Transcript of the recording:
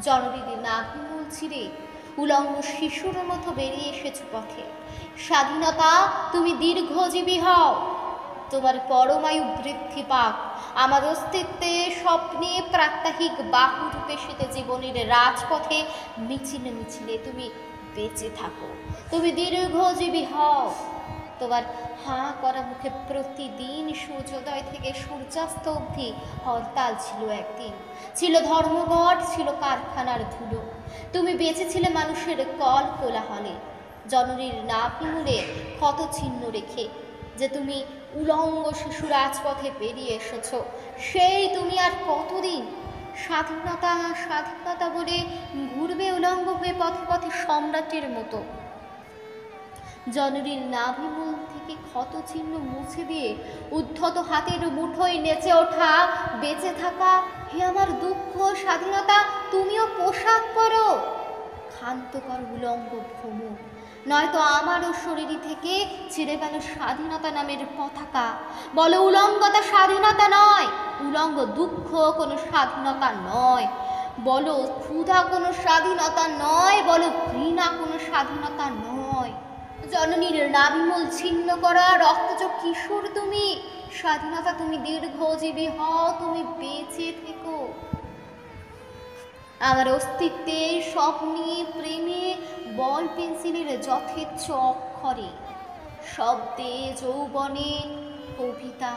জননীর নাভিমূল ছিঁড়ে উলঙ্গ শিশুর মতো বেরিয়ে এসেছ পথে। স্বাধীনতা, তুমি দীর্ঘজীবী হও, তোমার পরমায়ু বৃদ্ধি পাক, আমার অস্তিত্বে স্বপ্নে প্রাত্যহিক বাহুরূপে সেতে জীবনের রাজপথে মিছিলে মিছিলে তুমি বেঁচে থাকো, তুমি দীর্ঘজীবী হও। তোমার হাঁ করা মুখে প্রতিদিন সূর্যোদয় থেকে সূর্যাস্ত অবধি হরতাল ছিল একদিন, ছিল ধর্মঘট, ছিল কারখানার ধুলো। তুমি বেঁচেছিলে মানুষের কল কোলাহলে, জননীর নাভিমূলে ক্ষত চিহ্ন রেখে। যে তুমি উলঙ্গ শিশু রাজপথে পেরিয়ে এসেছ, সেই তুমি আর কতদিন স্বাধীনতা স্বাধীনতা বলে ঘুরবে উলঙ্গ হয়ে পথে পথে সম্রাটের মতো? জননীর নাভিমূল থেকে ক্ষত চিহ্ন মুছে দিয়ে উদ্ধত হাতের মুঠোয় নেচে ওঠা, বেঁচে থাকা। হে আমার দুঃখ, স্বাধীনতা, তুমিও পোশাক পরো, ক্ষান্ত কর উলঙ্গ ভ্রমর, নয়তো আমারও শরীর থেকে ছিঁড়ে গেল স্বাধীনতা নামের পতাকা। বলো উলঙ্গতা স্বাধীনতা নয়, উলঙ্গ দুঃখ কোনো স্বাধীনতা নয়। বলো ক্ষুধা কোনো স্বাধীনতা নয়, বলো ঘৃণা কোনো স্বাধীনতা নয়। জননীর নাভিমূল ছিন্ন করা রক্তজ কিশোর তুমি, স্বাধীনতা তুমি দীর্ঘজীবী হও, তুমি বেঁচে থেকো। আমার অস্তিত্বে, স্বপ্নে, প্রেমে, বল পেন্সিলের যথেচ্ছ অক্ষরে, শব্দে, যৌবনে, কবিতা,